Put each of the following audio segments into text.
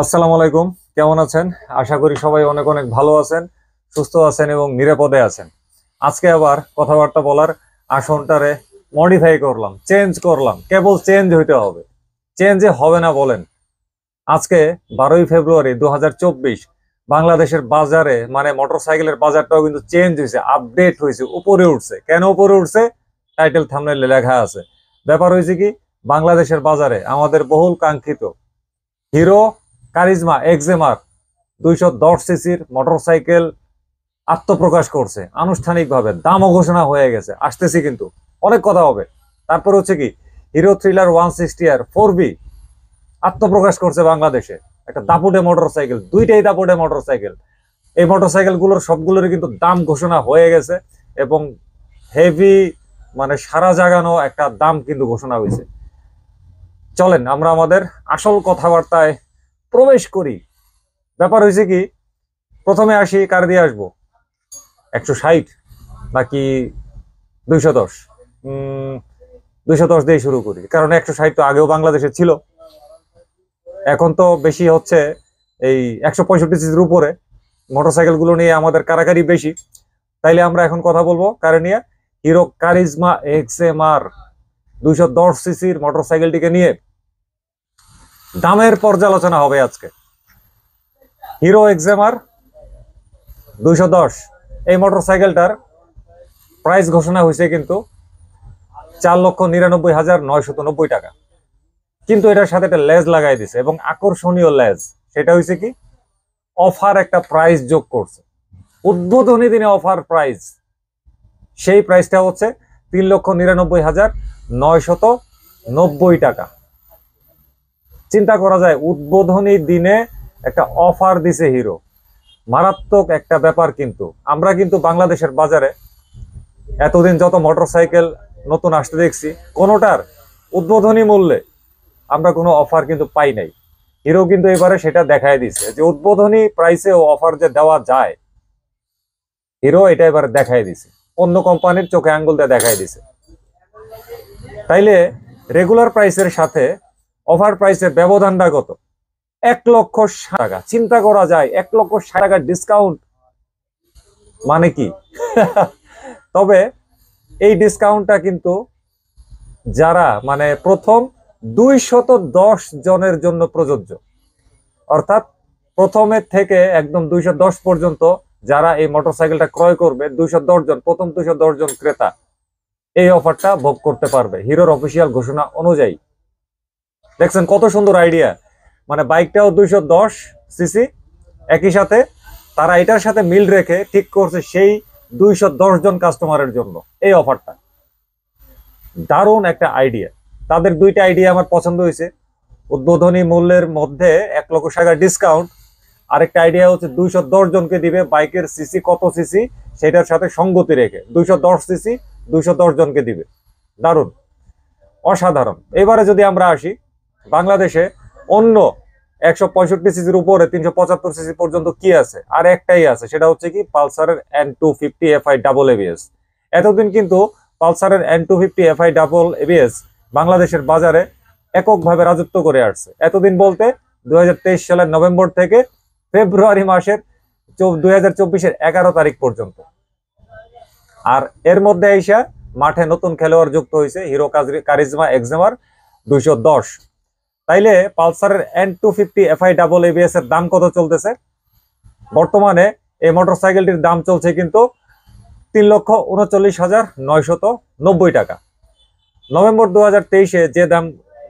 আসসালামু আলাইকুম, কেমন আছেন? আশা করি সবাই অনেক অনেক ভালো আছেন, সুস্থ আছেন এবং নিরাপদে আছেন। আজকে আবার কথাবার্তা বলার আসনটারে মডিফাই করলাম, চেঞ্জ করলাম। কেবল চেঞ্জ হইতে হবে, চেঞ্জে হবে না বলেন? আজকে 12ই ফেব্রুয়ারি 2024, বাংলাদেশের বাজারে মানে মোটরসাইকেলের বাজারটাও কিন্তু চেঞ্জ হয়েছে, আপডেট হয়েছে, উপরে উঠছে। কেন উপরে উঠছে? টাইটেল থাম্বনেইলে লেখা আছে। ব্যাপার হয়েছে কি, বাংলাদেশের বাজারে আমাদের বহুল কাঙ্ক্ষিত হিরো কারিজমা এক্সএমআর 210 সিসির মোটরসাইকেল আত্মপ্রকাশ করছে আনুষ্ঠানিকভাবে। দামও ঘোষণা হয়ে গেছে, আসতেছি কিন্তু অনেক কথা হবে। তারপর হচ্ছে কি, হিরো থ্রিলার 160R 4B আত্মপ্রকাশ করছে বাংলাদেশে। একটা দাপুটে মোটরসাইকেল, দুইটাই দাপুটে মোটরসাইকেল। এই মোটরসাইকেল গুলোর সবগুলোর কিন্তু দাম ঘোষণা হয়ে গেছে এবং হেভি মানে সারা জাগানো একটা দাম কিন্তু ঘোষণা হয়েছে। চলেন আমরা আমাদের আসল কথাবার্তায় প্রবেশ করি। ব্যাপার হয়েছে কি, প্রথমে আসি কার দিয়ে আসবো, 160 নাকি 210? 210 দিয়ে শুরু করি, কারণ 160 তো আগেও বাংলাদেশে ছিল। এখন তো বেশি হচ্ছে এই 165 সিসির উপরে মোটরসাইকেল গুলো নিয়ে আমাদের কারাকারি বেশি। তাইলে আমরা এখন কথা বলবো কারে নিয়ে? হিরো কারিজমা এক্সএমআর 210 সিসির মোটরসাইকেলটিকে নিয়ে দামের পর্যালোচনা হবে আজকে। হিরো এক্সএমআর 210 এই মোটরসাইকেলটার প্রাইস ঘোষণা হয়েছে কিন্তু 4,99,990 টাকা। কিন্তু এটার সাথে একটা লেজ লাগাই দিছে এবং আকর্ষণীয় লেজ। সেটা হয়েছে কি, অফার একটা প্রাইস যোগ করছে, উদ্বোধনী দিনে অফার প্রাইস। সেই প্রাইসটা হচ্ছে 3,99,990 টাকা। চিন্তা করা যায়, উদ্বোধনী দিনে একটা অফার দিছে হিরো। মারাত্মক একটা ব্যাপার। কিন্তু আমরা কিন্তু বাংলাদেশের বাজারে এতদিন যত মোটরসাইকেল নতুন আসতে দেখছি, কোনোটার উদ্বোধনী মূল্যে আমরা কোনো অফার কিন্তু পাই নাই। হিরো কিন্তু এবারে সেটা দেখায় দিছে যে উদ্বোধনী প্রাইসে অফার যে দেওয়া যায়, হিরো এটা এবারে দেখায় দিছে। অন্য কোম্পানির চোখে আঙ্গুল দিয়ে দেখায় দিছে। তাইলে রেগুলার প্রাইসের সাথে অফার প্রাইসের ব্যবধানটা কত? 1,60,000 টাকা। চিন্তা করা যায়, 1,60,000 টাকা ডিসকাউন্ট মানে কি? তবে এই ডিসকাউন্টটা কিন্তু যারা মানে প্রথম 210 জনের জন্য প্রযোজ্য। অর্থাৎ প্রথমের থেকে একদম 210 পর্যন্ত যারা এই মোটরসাইকেলটা ক্রয় করবে, 210 জন, প্রথম 210 জন ক্রেতা এই অফারটা ভোগ করতে পারবে হিরোর অফিসিয়াল ঘোষণা অনুযায়ী। দেখছেন কত সুন্দর আইডিয়া। মানে বাইকটাও 210 সিসি, একই সাথে তারা এটার সাথে মিল রেখে ঠিক করছে সেই 210 জন কাস্টমারের জন্য এই অফারটা। দারুণ একটা আইডিয়া। তাদের দুইটা আইডিয়া আমার পছন্দ হয়েছে। উদ্বোধনী মূল্যের মধ্যে 1,00,000 টাকা ডিসকাউন্ট, আরেকটা আইডিয়া হচ্ছে 210 জনকে দিবে বাইকের সিসি কত সিসি সেটার সাথে সঙ্গতি রেখে 210 সিসি 210 জনকে দিবে। দারুণ, অসাধারণ। এবারে যদি আমরা আসি, বাংলাদেশে অন্য 165 সিসির উপরে 375 সিসি পর্যন্ত কি আছে? আর একটাই আছে, সেটা হচ্ছে কি পালসারের N250 FI ডাবল ABS। এতদিন কিন্তু পালসারের N250 FI ডাবল ABS বাংলাদেশের বাজারে এককভাবে রাজত্ব করে আসছে। এতদিন বলতে 2023 সালের নভেম্বর থেকে ফেব্রুয়ারি মাসের 2024-এর 11 তারিখ পর্যন্ত। আর এর মধ্যে আইসা মাঠে নতুন খেলোয়াড় যুক্ত হয়েছে হিরো কারিজমা এক্সএমআর 210। তাইলে পালসারের N250 FI ডাবল ABS এর দাম কত চলতেছে? বর্তমানে এই মোটরসাইকেলটির দাম চলছে কিন্তু 3,39,990 টাকা। নভেম্বর 2023-এ যে দাম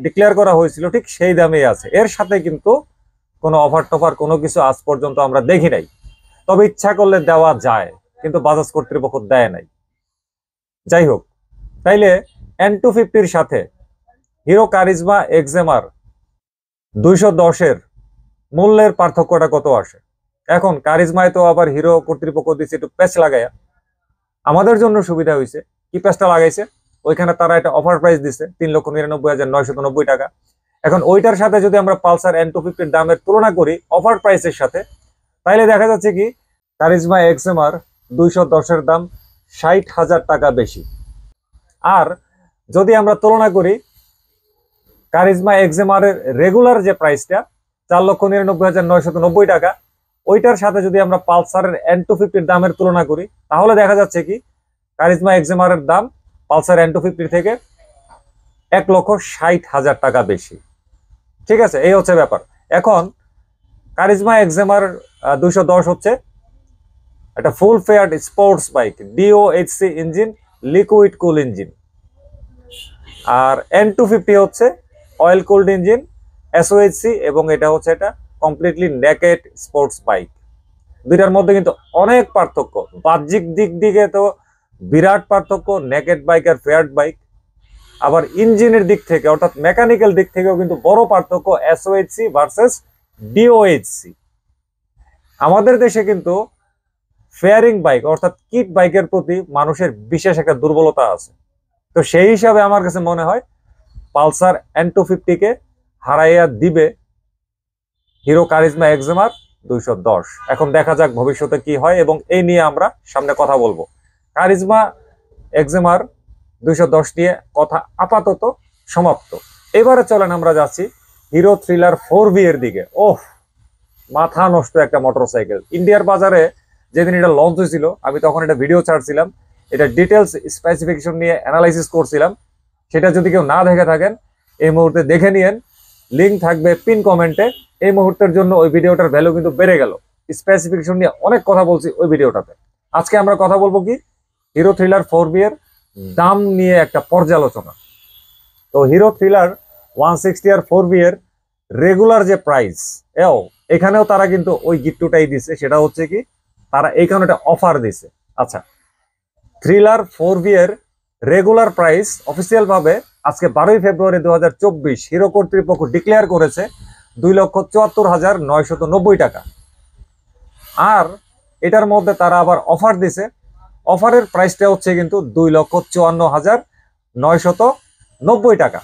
ডিক্লেয়ার করা হয়েছিল ঠিক সেই দামেই আছে। এর সাথে কিন্তু কোনো অফার টফার কোনো কিছু আজ পর্যন্ত আমরা দেখি নাই। তবে ইচ্ছা করলে দেওয়া যায়, কিন্তু বাজাজ কর্তৃপক্ষ দেয় নাই। যাই হোক, তাইলে N250-র সাথে হিরো কারিজমা এক্সএমআর 210-এর মূল্যের পার্থক্যটা কত আসে? এখন কারিজমায় তো আবার হিরো কর্তৃপক্ষ দিচ্ছে একটু প্যাচ লাগাইয়া। আমাদের জন্য সুবিধা হয়েছে, কি প্যাচটা লাগাইছে? ওইখানে তারা একটা অফার প্রাইস দিচ্ছে 3,99,990 টাকা। এখন ওইটার সাথে যদি আমরা পালসার N250-র দামের তুলনা করি অফার প্রাইসের সাথে, তাইলে দেখা যাচ্ছে কি কারিজমা এক্সএমআর 210-এর দাম 60,000 টাকা বেশি। আর যদি আমরা তুলনা করি কারিজমা এক্সএমআর এর রেগুলার যে প্রাইসটা 4,99,990 টাকা। ওইটার সাথে যদি আমরা পালসারের N250 দামের তুলনা করি তাহলে দেখা যাচ্ছে কি কারিজমা এক্সএমআর এর দাম পালসার N250 থেকে 1,60,000 টাকা বেশি। ঠিক আছে, এই হচ্ছে ব্যাপার। এখন কারিজমা এক্সএমআর 210 হচ্ছে একটা full faired sports bike, DOHC engine, liquid cool engine. আর N250 হচ্ছে অয়েল কুলড ইঞ্জিন, SOHC, এবং এটা হচ্ছে এটা কমপ্লিটলি নেকেড স্পোর্টস বাইক। দুইটার মধ্যে কিন্তু অনেক পার্থক্য, বাহ্যিক দিক দিকে তো বিরাট পার্থক্য, নেকেড বাইক আর ফেয়ার্ড বাইক। আবার ইঞ্জিনের দিক থেকে অর্থাৎ মেকানিক্যাল দিক থেকেও কিন্তু বড় পার্থক্য SOHC ভার্সেস DOHC। আমাদের দেশে কিন্তু ফেয়ারিং বাইক অর্থাৎ কিট বাইকের প্রতি মানুষের বিশেষ একটা দুর্বলতা আছে। তো সেই হিসাবে আমার কাছে মনে হয় পালসার N250 কে হারাইয়া দিবে হিরো কারিজমা এক্সএমআর 210। এখন দেখা যাক ভবিষ্যতে কি হয়, এবং এই নিয়ে আমরা সামনে কথা বলবো। কারিজমা এক্সএমআর 210 নিয়ে কথা আপাতত সমাপ্ত। এবারে চলেন আমরা যাচ্ছি হিরো থ্রিলার 4V এর দিকে। ওহ, মাথা নষ্ট একটা মোটরসাইকেল। ইন্ডিয়ার বাজারে যেদিন এটা লঞ্চ হয়েছিল আমি তখন এটা ভিডিও ছাড়ছিলাম, এটা ডিটেলস স্পেসিফিকেশন নিয়ে অ্যানালাইসিস করছিলাম। সেটা যদি কেউ না দেখে থাকেন এই মুহূর্তে দেখে নিয়েন, লিঙ্ক থাকবে পিন কমেন্টে। এই মুহূর্তের জন্য ওই ভিডিওটার ভ্যালু কিন্তু বেড়ে গেল। স্পেসিফিকেশন নিয়ে অনেক কথা বলছি ওই ভিডিওটাতে। আজকে আমরা কথা বলবো কি হিরো থ্রিলার 4V এর দাম নিয়ে একটা পর্যালোচনা। তো হিরো থ্রিলার 160 আর 4V এর রেগুলার যে প্রাইস, এখানেও তারা কিন্তু ওই গিফটটাই দিছে। সেটা হচ্ছে কি তারা এইখানে একটা অফার দিছে। আচ্ছা, থ্রিলার 4V এর রেগুলার প্রাইস অফিসিয়াল ভাবে আজকে 12 ফেব্রুয়ারি 2024 হিরো কর্তৃপক্ষ ডিক্লেয়ার করেছে 2,74,990 টাকা। আর এটার মধ্যে তারা আবার অফার দিছে, অফারের প্রাইসটা হচ্ছে কিন্তু 2,54,990 টাকা।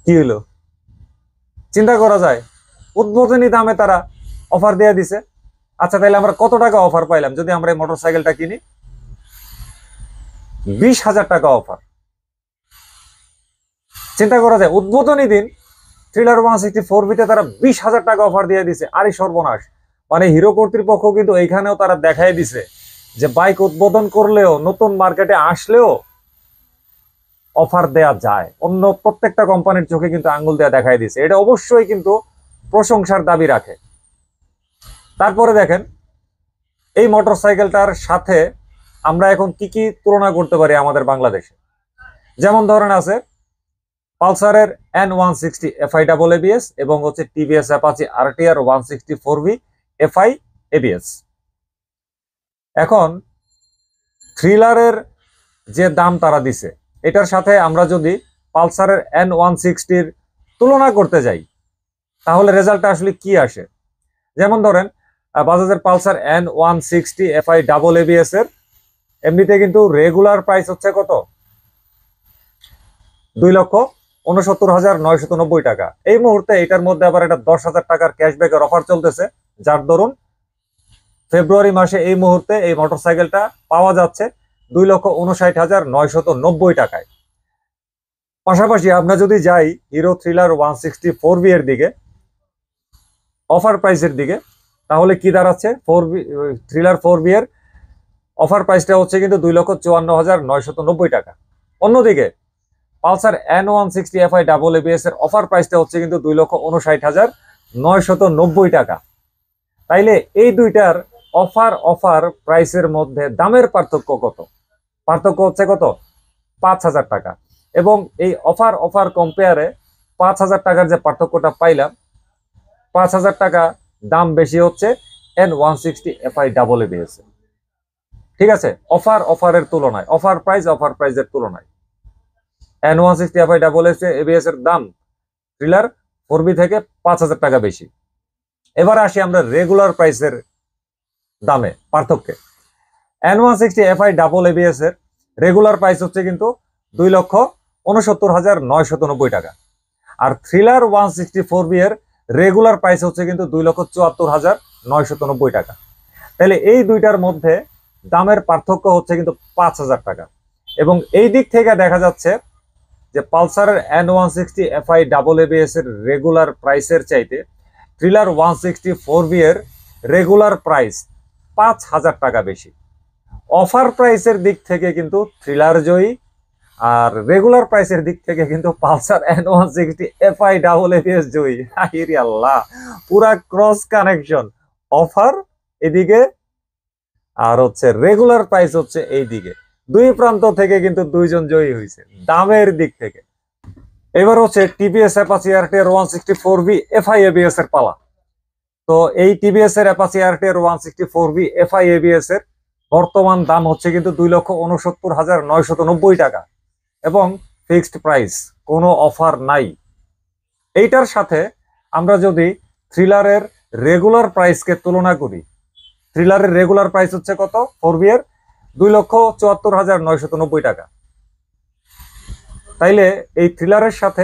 কি হলো চিন্তা করা যায়, উদ্বোধনী দামে তারা অফার দিয়ে দিছে। আচ্ছা, তাহলে আমরা কত টাকা অফার পাইলাম যদি আমরা এই মোটরসাইকেলটা কিনি? 20,000 টাকা অফার। চিন্তা করা যায় উদ্বোধনী দিন থ্রিলার 160 4V তে তারা 20,000 টাকা অফার দিয়ে দিছে। আরে সর্বনাশ, মানে হিরো কর্তৃপক্ষ কিন্তু এইখানেও তারা দেখাই দিছে যে বাইক উদ্বোধন করলেও নতুন মার্কেটে আসলেও অফার দেয়া যায়। অন্য প্রত্যেকটা কোম্পানির চোখে কিন্তু আঙ্গুল দেয়া দেখাই দিছে। এটা অবশ্যই কিন্তু প্রশংসার দাবি রাখে। তারপরে দেখেন এই মোটরসাইকেলটার সাথে আমরা এখন কি কি তুলনা করতে পারি আমাদের বাংলাদেশে। যেমন ধরেন আছে পালসারের N160 FI ডাবল ABS এবং হচ্ছে TVS Apache RTR 160 4V FI ABS। এখন থ্রিলারের যে দাম তারা দিছে এটার সাথে আমরা যদি পালসারের N160 তুলনা করতে যাই তাহলে রেজাল্টটা আসলে কি আসে। যেমন ধরেন বাজাজের Pulsar N160 FI double ABS এর এমনিতে কিন্তু রেগুলার প্রাইস হচ্ছে কত? 2,69,990 টাকা। এই মুহূর্তে এটার মধ্যে আবার এটা 10,000 টাকার ক্যাশব্যাকের অফার চলতেছে, যার দরুন ফেব্রুয়ারি মাসে এই মুহূর্তে এই মোটরসাইকেলটা পাওয়া যাচ্ছে 2,59,990 টাকায়। পাশাপাশি আমরা যদি যাই হিরো থ্রিলার 160 4V এর দিকে, অফার প্রাইসের দিকে, তাহলে কি দাঁড়াচ্ছে? থ্রিলার 4V এর অফার প্রাইসটা হচ্ছে কিন্তু 2,54,990 টাকা। অন্যদিকে Pulsar N160 FI double ABS এর অফার প্রাইসটা হচ্ছে কিন্তু 2,59,990 টাকা। তাইলে এই দুইটার অফার প্রাইসের মধ্যে দামের পার্থক্য কত? পার্থক্য হচ্ছে কত? 5,000 টাকা। এবং এই অফার কম্পেয়ারে 5,000 টাকার যে পার্থক্যটা পাইলাম, 5,000 টাকা দাম বেশি হচ্ছে N160 FI ডাবল ABS। ঠিক আছে, অফারের তুলনায়, অফার প্রাইসের তুলনায় N160 FI ডাবল ABS এর দাম থ্রিলার 4V থেকে 5,000 টাকা বেশি। এবার আসি আমরা রেগুলার প্রাইসের দামে পার্থক্যে। N160 FI ডাবল ABS এর রেগুলার প্রাইস হচ্ছে কিন্তু 2,69,990 টাকা। আর থ্রিলার 160 4V এর রেগুলার প্রাইস হচ্ছে কিন্তু 2,74,990 টাকা। তাহলে এই দুইটার মধ্যে দামের পার্থক্য হচ্ছে কিন্তু 5,000 টাকা। এবং এই দিক থেকে দেখা যাচ্ছে যে পালসারের N160 Fi ডাবল ABS এর রেগুলার প্রাইসের চাইতে থ্রিলার 160 এর রেগুলার প্রাইস 5,000 টাকা বেশি। অফার প্রাইসের দিক থেকে কিন্তু থ্রিলার জয়ী, আর রেগুলার প্রাইসের দিক থেকে কিন্তু Pulsar N160 Fi double ABS জয়ী। আরে আল্লাহ, পুরা ক্রস কানেকশন। অফার এদিকে আর হচ্ছে রেগুলার প্রাইস হচ্ছে এইদিকে, দুই প্রান্ত থেকে কিন্তু দুইজন জয়ী হয়েছে দামের দিক থেকে। এবার হচ্ছে TVS Apache RTR 164V FI ABS এর পালা। তো এই টিভিএস এর Apache RTR 164V FI ABS এর বর্তমান দাম হচ্ছে কিন্তু 2,69,990 টাকা এবং ফিক্সড প্রাইস, কোনো অফার নাই। এইটার সাথে আমরা যদি থ্রিলারের রেগুলার প্রাইসকে তুলনা করি, থ্রিলারের রেগুলার প্রাইস হচ্ছে কত 4V এর 2,74,990 টাকা। তাইলে এই থ্রিলারের সাথে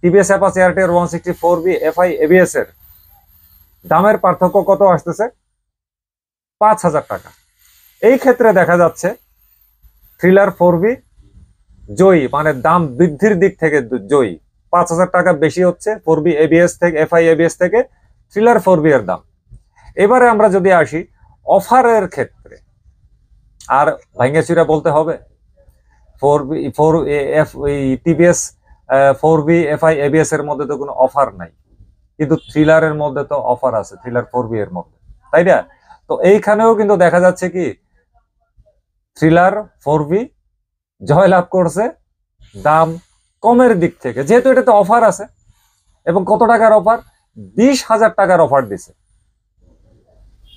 TVS Apache RTR 164V FI ABS এর দামের পার্থক্য কত আসতেছে? 5,000 টাকা। এই ক্ষেত্রে দেখা যাচ্ছে থ্রিলার 4V জয়ী, মানে দাম বৃদ্ধির দিক থেকে জয়ী। 5,000 টাকা বেশি হচ্ছে 4V ABS থেকে, FI ABS থেকে থ্রিলার 4V এর দাম। এবারে আমরা যদি আসি অফারের ক্ষেত্রে, আর ভাঙ্গেচুরা বলতে হবে টিভিএস 4V FI ABS এর মধ্যে তো কোনো অফার নাই, কিন্তু থ্রিলারের মধ্যে তো অফার আছে, থ্রিলার 4V এর মধ্যে, তাই না? তো এইখানেও কিন্তু দেখা যাচ্ছে কি থ্রিলার 4V জয়লাভ করছে দাম কমের দিক থেকে, যেহেতু এটাতে অফার আছে। এবং কত টাকার অফার? 20,000 টাকার অফার দিছে।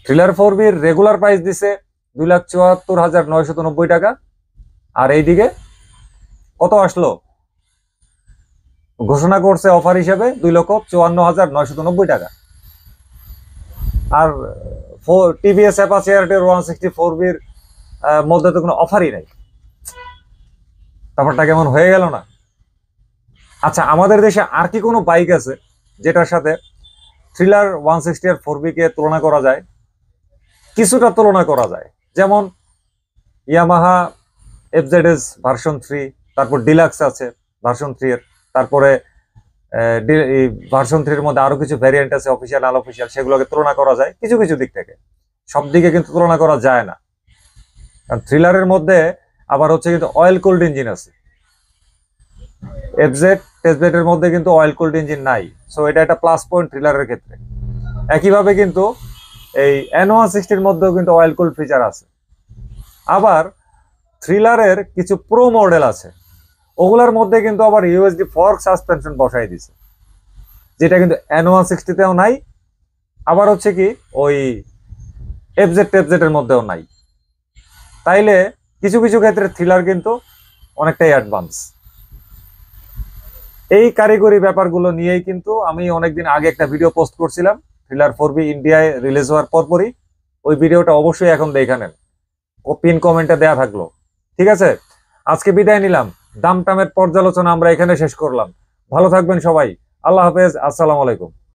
থ্রিলার 4V এর রেগুলার প্রাইস দিছে 2,74,990 টাকা, আর এইদিকে কত আসলো? ঘোষণা করছে অফার হিসেবে 2,54,990 টাকা। আর টিভিএস অ্যাপাচি আরটিআর 164V এর মধ্যে তো কোনো অফারই নাই। ব্যাপারটা কেমন হয়ে গেল না? আচ্ছা, আমাদের দেশে আর কি কোনো বাইক আছে যেটার সাথে থ্রিলার 160 আর 4V কে তুলনা করা যায়? কিছুটা তুলনা করা যায়, যেমন ইয়ামাহা FZS ভার্সন 3, তারপর ডিলাক্স আছে ভার্সন 3 এর, তারপরে ভার্সন 3 এর মধ্যে আরো কিছু ভ্যারিয়েন্ট আছে, অফিসিয়াল আনঅফিসিয়াল, সেগুলোকে তুলনা করা যায় কিছু কিছু দিক থেকে। সব দিকে কিন্তু তুলনা করা যায় না, কারণ থ্রিলারের মধ্যে আবার হচ্ছে কিন্তু অয়েল কুলড ইঞ্জিন আছে। টেস্টবেড এর মধ্যে কিন্তু অয়েল কুলড ইঞ্জিন নাই, সো এটা একটা প্লাস পয়েন্ট থ্রিলারের ক্ষেত্রে। একইভাবে কিন্তু এই N160 এর মধ্যেও কিন্তু অয়েল কুলড ফিচার আছে। আবার থ্রিলারের কিছু প্রো মডেল আছে, ওগুলার মধ্যে কিন্তু আবার ইউএসডি ফর্ক সাসপেনশন বসাই দিছে, যেটা কিন্তু N160 তেও নাই, আবার হচ্ছে কি ওই FZ এর মধ্যেও নাই। তাইলে কিছু কিছু ক্ষেত্রে থ্রিলার কিন্তু অনেকটাই অ্যাডভান্স। এই কারিগরি ব্যাপারগুলো নিয়েই কিন্তু আমি অনেকদিন আগে একটা ভিডিও পোস্ট করছিলাম থ্রিলার 4V ইন্ডিয়ায় রিলিজ হওয়ার পরপরই। ওই ভিডিওটা অবশ্যই এখন দেখে নেন, পিন কমেন্টে দেয়া থাকলো। ঠিক আছে, আজকে বিদায় নিলাম। দাম টামের পর্যালোচনা আমরা এখানে শেষ করলাম। ভালো থাকবেন সবাই, আল্লাহ হাফেজ, আসসালামু আলাইকুম।